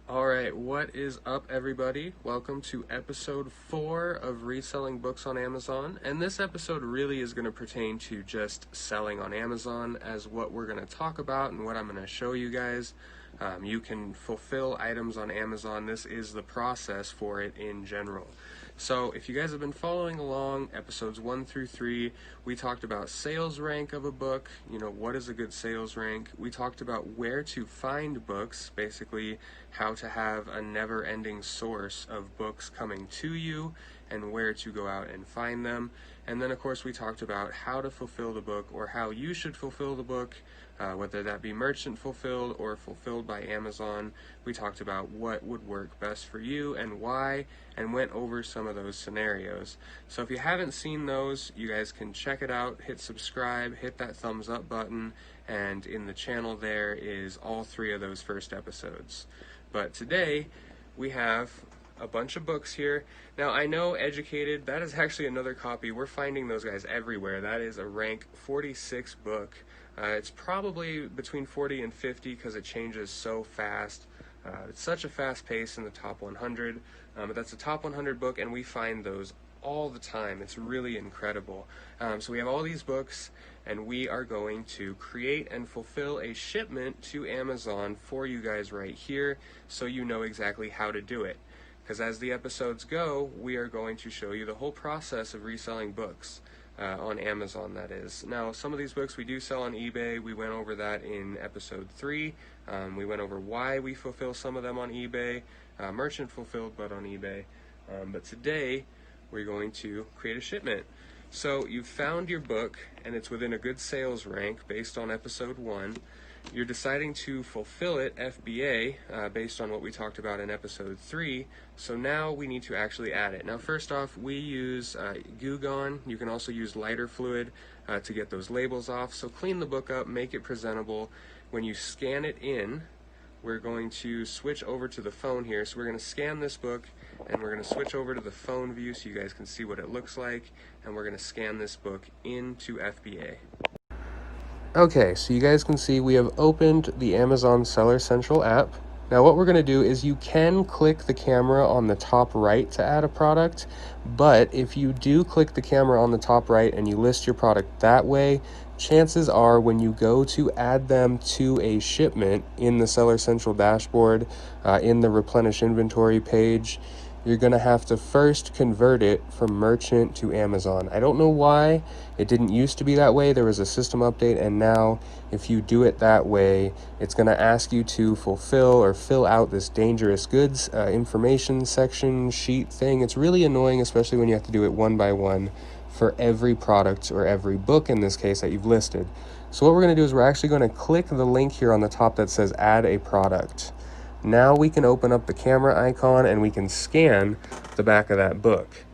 Alright, what is up everybody? Welcome to episode 4 of Reselling Books on Amazon. And this episode really is going to pertain to just selling on Amazon as what we're going to talk about and what I'm going to show you guys. You can fulfill items on Amazon. This is the process for it in general. So if you guys have been following along, episodes 1 through 3, we talked about sales rank of a book, what is a good sales rank. We talked about where to find books, basically how to have a never-ending source of books coming to you and where to go out and find them. And then of course we talked about how to fulfill the book or how you should fulfill the book, whether that be merchant fulfilled or fulfilled by Amazon. We talked about what would work best for you and why, and went over some of those scenarios. So if you haven't seen those, you guys can check it out, hit subscribe, hit that thumbs up button, and in the channel there is all 3 of those first episodes. But today we have a bunch of books here. Now I know Educated, that is actually another copy. We're finding those guys everywhere. That is a rank 46 book. It's probably between 40 and 50 because it changes so fast. It's such a fast pace in the top 100, but that's a top 100 book, and we find those all the time. It's really incredible. So we have all these books, and we are going to create and fulfill a shipment to Amazon for you guys right here, so you know exactly how to do it. Because as the episodes go, we are going to show you the whole process of reselling books. On Amazon, that is. Now, some of these books we do sell on eBay. We went over that in episode 3. We went over why we fulfill some of them on eBay, merchant fulfilled, but on eBay. But today, we're going to create a shipment. So you've found your book, and it's within a good sales rank based on episode 1. You're deciding to fulfill it FBA based on what we talked about in episode 3. So now we need to actually add it. Now first off, we use Goo Gone. You can also use lighter fluid to get those labels off. So clean the book up, make it presentable. When you scan it in, we're going to switch over to the phone here. So we're going to scan this book, and we're going to switch over to the phone view so you guys can see what it looks like. And we're going to scan this book into FBA. Okay, so you guys can see we have opened the Amazon Seller Central app. Now what we're going to do is you can click the camera on the top right to add a product, but if you do click the camera on the top right and you list your product that way, chances are when you go to add them to a shipment in the Seller Central dashboard, in the replenish inventory page, you're going to have to first convert it from merchant to Amazon. I don't know why. It didn't used to be that way. There was a system update, and now if you do it that way, it's going to ask you to fulfill or fill out this dangerous goods information section sheet thing. It's really annoying, especially when you have to do it one by one for every product or every book in this case that you've listed. So what we're going to do is we're actually going to click the link here on the top that says add a product. Now we can open up the camera icon and we can scan the back of that book.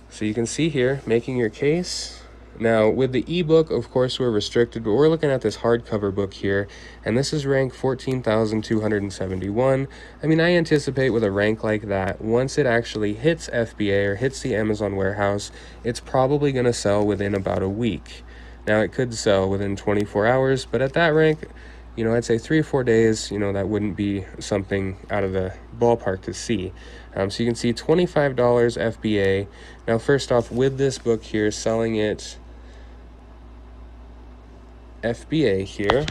So you can see here, making your case. Now with the ebook, of course, we're restricted, but we're looking at this hardcover book here, and this is rank 14,271. I mean, I anticipate with a rank like that, once it actually hits FBA or hits the Amazon warehouse, it's probably going to sell within about a week. Now it could sell within 24 hours, but at that rank, I'd say 3 or 4 days, that wouldn't be something out of the ballpark to see. So you can see $25 FBA. Now, first off, with this book here, selling it FBA here,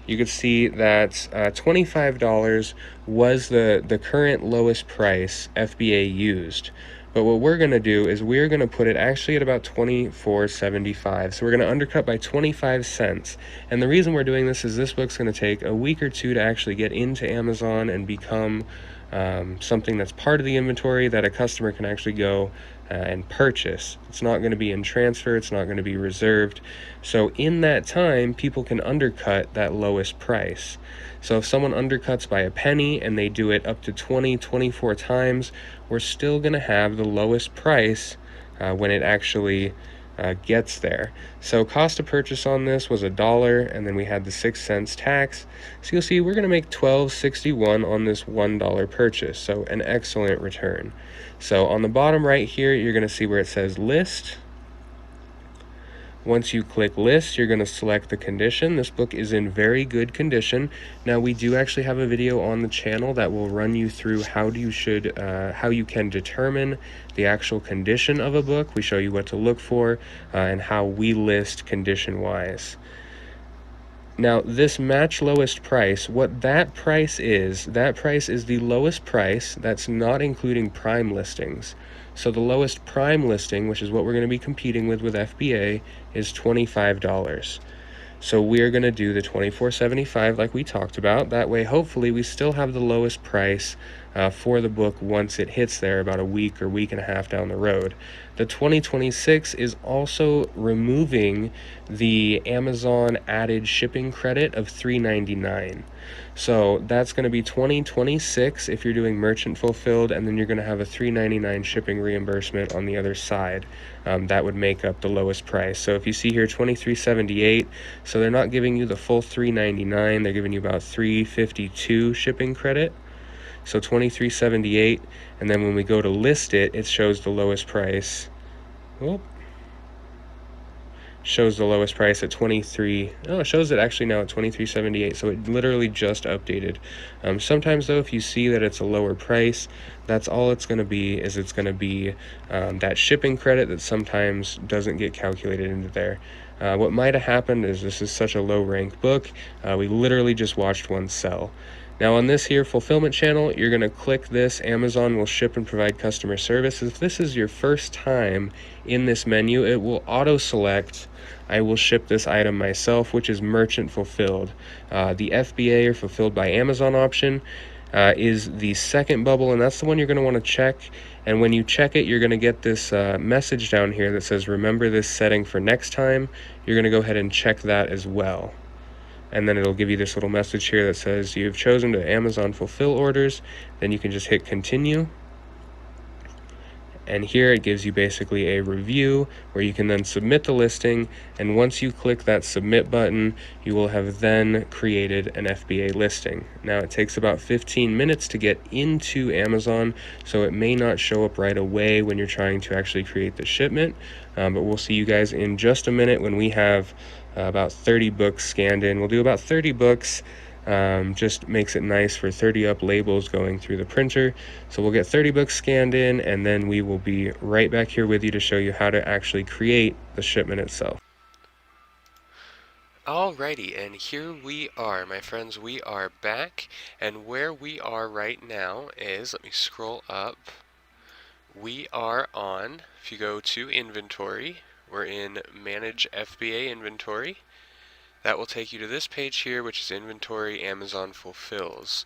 you could see that $25 was the current lowest price FBA used. But what we're going to do is we're going to put it actually at about $24.75. So we're going to undercut by 25 cents. And the reason we're doing this is this book's going to take a week or 2 to actually get into Amazon and become something that's part of the inventory that a customer can actually go and purchase. It's not going to be in transfer. It's not going to be reserved. So in that time, people can undercut that lowest price. So if someone undercuts by a penny and they do it up to 24 times, we're still going to have the lowest price when it actually gets there. So cost of purchase on this was $1, and then we had the 6 cents tax. So you'll see we're going to make $12.61 on this $1 purchase. So an excellent return. So on the bottom right here, you're going to see where it says list. Once you click list, you're going to select the condition. This book is in very good condition. Now, we do actually have a video on the channel that will run you through how you can determine the actual condition of a book. We show you what to look for and how we list condition wise. Now, this match lowest price, what that price is the lowest price. That's not including prime listings. So the lowest prime listing, which is what we're going to be competing with FBA, is $25. So we're going to do the $24.75 like we talked about. That way, hopefully, we still have the lowest price for the book once it hits there about a week or week and a half down the road. The 2026 is also removing the Amazon added shipping credit of $3.99. So that's going to be 2026 if you're doing merchant fulfilled, and then you're going to have a $3.99 shipping reimbursement on the other side. That would make up the lowest price. So if you see here $23.78, so they're not giving you the full $3.99, they're giving you about $3.52 shipping credit. So $23.78, and then when we go to list it, it shows the lowest price. Whoop. Shows the lowest price at 23. Oh, it shows it actually now at 23.78. So it literally just updated. Sometimes though, if you see that it's a lower price, that's all it's going to be. Is it's going to be that shipping credit that sometimes doesn't get calculated into there. What might have happened is this is such a low ranked book. We literally just watched one sell. Now on this here fulfillment channel, you're going to click this Amazon will ship and provide customer service. If this is your first time in this menu, it will auto select I will ship this item myself, which is merchant fulfilled. The FBA or fulfilled by Amazon option is the second bubble, and that's the one you're going to want to check. And when you check it, you're going to get this message down here that says remember this setting for next time. You're going to go ahead and check that as well. And then it'll give you this little message here that says you've chosen to Amazon fulfill orders. Then you can just hit continue. And here it gives you basically a review where you can then submit the listing. And once you click that submit button, you will have then created an FBA listing. Now it takes about 15 minutes to get into Amazon, so it may not show up right away when you're trying to actually create the shipment. But we'll see you guys in just a minute when we have about 30 books scanned in. We'll do about 30 books. Just makes it nice for 30 up labels going through the printer. So we'll get 30 books scanned in, and then we will be right back here with you to show you how to actually create the shipment itself. Alrighty, and here we are, my friends. We are back, and where we are right now is, let me scroll up. We are on, if you go to inventory, we're in manage FBA inventory. That will take you to this page here, which is inventory Amazon fulfills.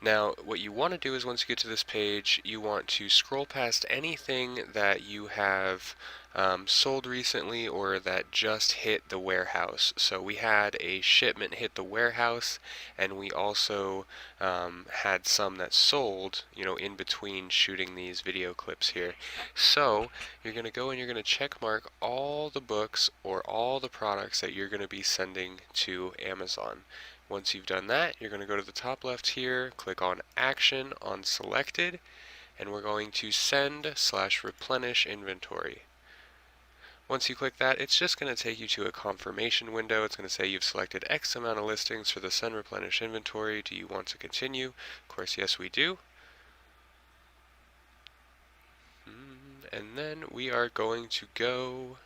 Now, what you want to do is once you get to this page, you want to scroll past anything that you have sold recently or that just hit the warehouse. So we had a shipment hit the warehouse, and we also had some that sold, in between shooting these video clips here. So you're going to go and you're going to check mark all the books or all the products that you're going to be sending to Amazon. Once you've done that, you're going to go to the top left here, click on Action on Selected, and we're going to Send/Replenish Inventory. Once you click that, it's just going to take you to a confirmation window. It's going to say you've selected X amount of listings for the Send Replenish Inventory. Do you want to continue? Of course, yes, we do. And then we are going to go...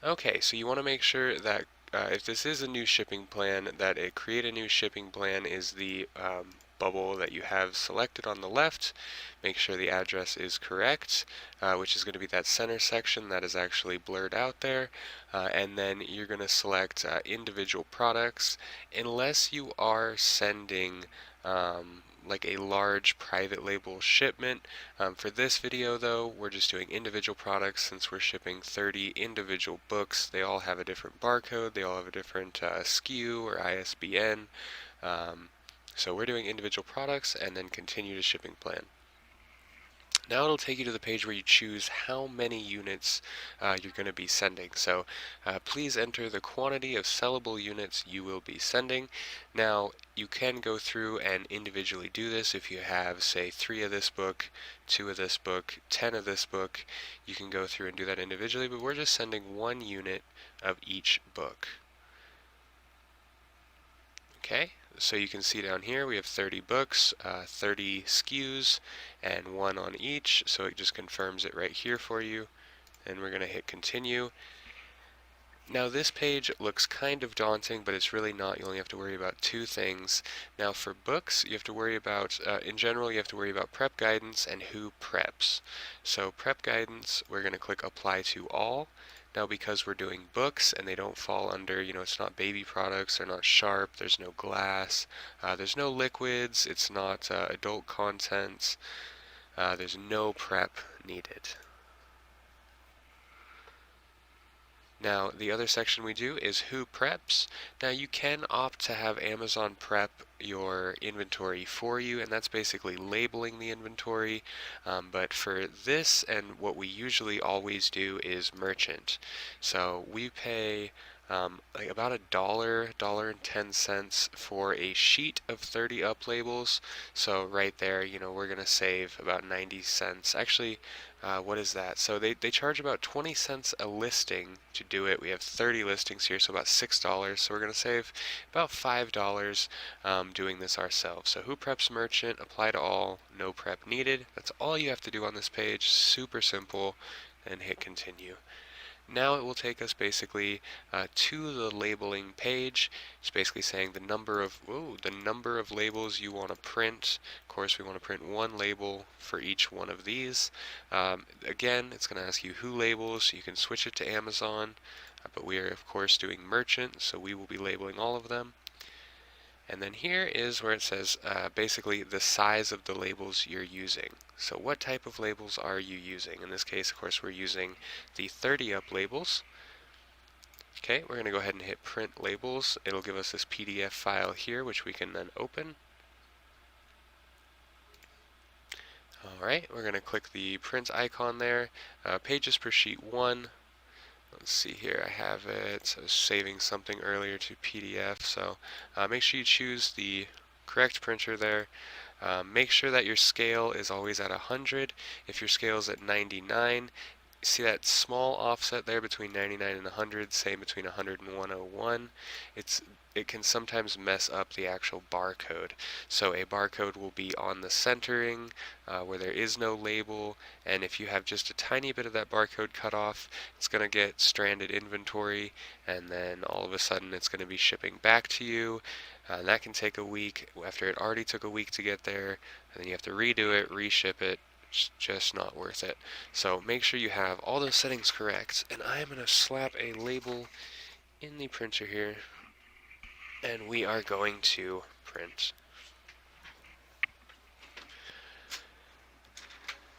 Okay, so you want to make sure that if this is a new shipping plan, that a create a new shipping plan is the bubble that you have selected on the left. Make sure the address is correct, which is going to be that center section that is actually blurred out there. And then you're going to select individual products, unless you are sending like a large private label shipment. For this video though, we're just doing individual products since we're shipping 30 individual books. They all have a different barcode, they all have a different SKU or ISBN. So we're doing individual products and then continue to shipping plan. Now it'll take you to the page where you choose how many units you're going to be sending. So please enter the quantity of sellable units you will be sending. Now you can go through and individually do this. If you have, say, 3 of this book, 2 of this book, 10 of this book, you can go through and do that individually, but we're just sending 1 unit of each book. Okay, so you can see down here we have 30 books, 30 SKUs, and 1 on each, so it just confirms it right here for you, and we're going to hit continue. Now this page looks kind of daunting, but it's really not. You only have to worry about 2 things. Now for books, you have to worry about, in general, you have to worry about prep guidance and who preps. So prep guidance, we're going to click apply to all. Now because we're doing books and they don't fall under, it's not baby products, they're not sharp, there's no glass, there's no liquids, it's not adult content, there's no prep needed. Now, the other section we do is who preps. Now, you can opt to have Amazon prep your inventory for you, and that's basically labeling the inventory. But for this, and what we usually always do is merchant. So we pay like about $1.10 for a sheet of 30 up labels. So right there, we're gonna save about 90 cents. Actually, what is that? So they charge about 20 cents a listing to do it. We have 30 listings here, so about $6. So we're gonna save about $5 doing this ourselves. So who preps merchant, apply to all, no prep needed. That's all you have to do on this page. Super simple, and hit continue. Now it will take us basically to the labeling page. It's basically saying the number of labels you want to print. Of course, we want to print 1 label for each one of these. Again, it's going to ask you who labels. You can switch it to Amazon, but we are of course doing merchant, so we will be labeling all of them. And then here is where it says basically the size of the labels you're using. So what type of labels are you using? In this case, of course, we're using the 30 up labels. Okay, we're going to go ahead and hit print labels. It'll give us this PDF file here, which we can then open. Alright, we're going to click the print icon there. Pages per sheet 1. Let's see here, I have it. I was saving something earlier to PDF, so make sure you choose the correct printer there. Make sure that your scale is always at 100. If your scale is at 99, see that small offset there between 99 and 100, same between 100 and 101. It can sometimes mess up the actual barcode. So a barcode will be on the centering where there is no label, and if you have just a tiny bit of that barcode cut off, it's going to get stranded inventory, and then all of a sudden it's going to be shipping back to you. And that can take a week after it already took a week to get there, and then you have to redo it, reship it. It's just not worth it. So make sure you have all those settings correct, and I'm going to slap a label in the printer here, and we are going to print.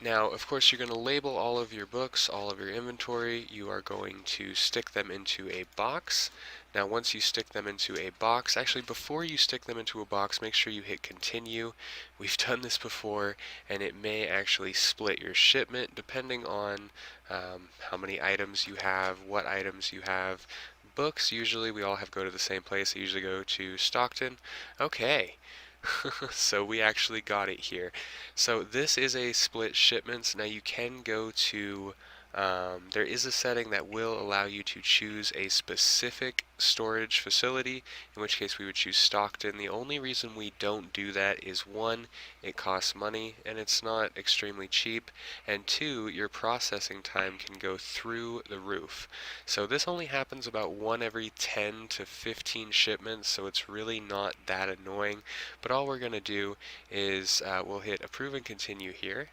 Now, of course, you're going to label all of your books, all of your inventory. You are going to stick them into a box. Now, once you stick them into a box, actually, before you stick them into a box, make sure you hit continue. We've done this before, and it may actually split your shipment depending on how many items you have, what items you have. Books, usually we all have go to the same place. I usually go to Stockton. Okay. So we actually got it here. So this is a split shipments. Now you can go to, there is a setting that will allow you to choose a specific storage facility, in which case we would choose Stockton. The only reason we don't do that is 1, it costs money and it's not extremely cheap, and 2, your processing time can go through the roof. So this only happens about 1 every 10 to 15 shipments, so it's really not that annoying. But all we're going to do is we'll hit approve and continue here.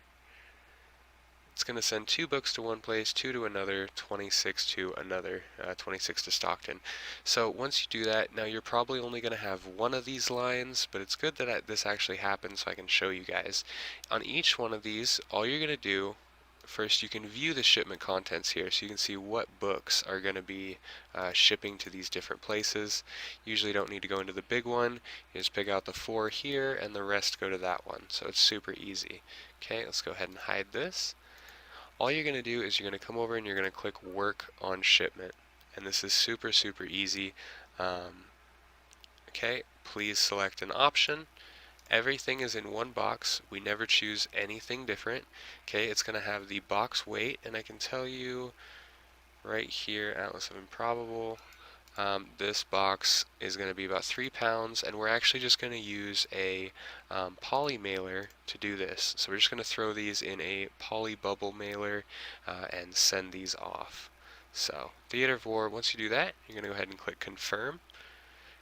It's going to send 2 books to one place, 2 to another, 26 to another, 26 to Stockton. So once you do that, now you're probably only going to have 1 of these lines, but it's good that this actually happens so I can show you guys. On each one of these, all you're going to do first you can view the shipment contents here, so you can see what books are going to be shipping to these different places. Usually don't need to go into the big one. You just pick out the 4 here and the rest go to that one. So it's super easy. Okay, let's go ahead and hide this. All you're going to do is you're going to come over and you're going to click work on shipment. And this is super, super easy. Okay, please select an option. Everything is in one box. We never choose anything different. Okay, it's going to have the box weight, and I can tell you right here, Atlas of Improbable, this box is going to be about 3 pounds, and we're actually just going to use a poly mailer to do this. So we're just going to throw these in a poly bubble mailer and send these off. So, Theater of War, once you do that, you're going to go ahead and click Confirm.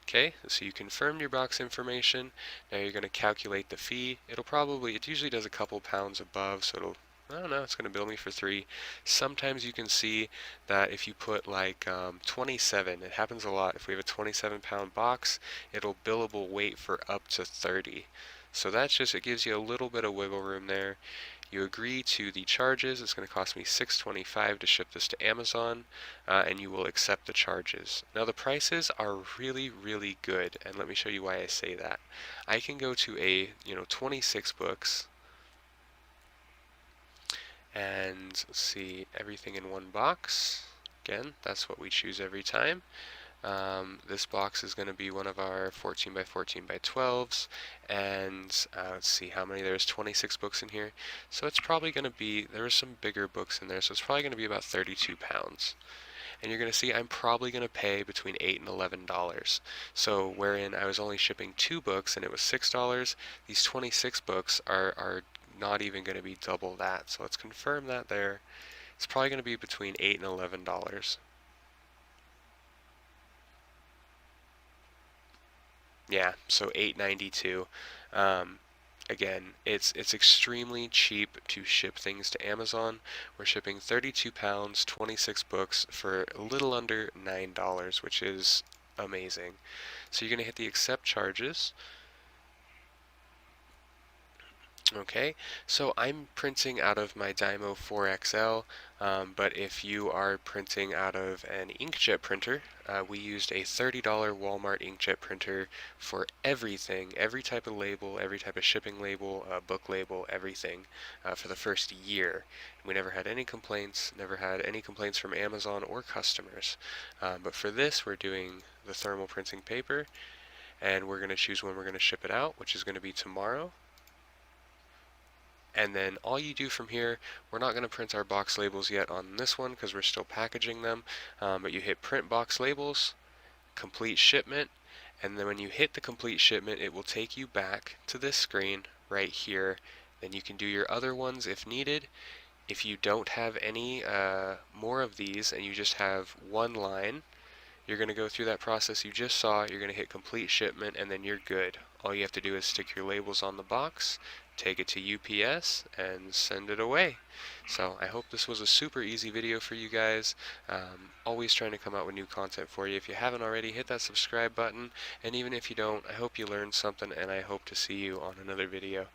Okay, so you confirmed your box information. Now you're going to calculate the fee. It usually does a couple pounds above, so I don't know, it's going to bill me for 3. Sometimes you can see that if you put like 27, it happens a lot. If we have a 27-pound box, it'll billable weight for up to 30. So it gives you a little bit of wiggle room there. You agree to the charges. It's going to cost me $6.25 to ship this to Amazon, and you will accept the charges. Now the prices are really, really good, and let me show you why I say that. I can go to 26 books, and let's see, everything in one box. Again, that's what we choose every time. This box is going to be one of our 14 by 14 by 12s, and let's see how many. There's 26 books in here, so it's probably going to be, there are some bigger books in there, so it's probably going to be about 32 pounds. And you're going to see I'm probably going to pay between $8 and $11. So wherein I was only shipping 2 books and it was $6, these 26 books are not even going to be double that. So let's confirm that there. It's probably going to be between $8 and $11. Yeah, so $8.92. Again, it's extremely cheap to ship things to Amazon. We're shipping 32 pounds, 26 books for a little under $9, which is amazing. So you're going to hit the accept charges. Okay, so I'm printing out of my Dymo 4XL, but if you are printing out of an inkjet printer, we used a $30 Walmart inkjet printer for everything, every type of label, every type of shipping label, book label, everything, for the first year. We never had any complaints from Amazon or customers. But for this, we're doing the thermal printing paper, and we're going to choose when we're going to ship it out, which is going to be tomorrow. And then all you do from here, we're not going to print our box labels yet on this one because we're still packaging them, but you hit print box labels, complete shipment, and then when you hit the complete shipment, it will take you back to this screen right here. Then you can do your other ones if needed. If you don't have any more of these and you just have one line, you're going to go through that process you just saw, you're going to hit complete shipment, and then you're good. All you have to do is stick your labels on the box, take it to UPS, and send it away. So I hope this was a super easy video for you guys. Always trying to come out with new content for you. If you haven't already, hit that subscribe button, and even if you don't, I hope you learned something, and I hope to see you on another video.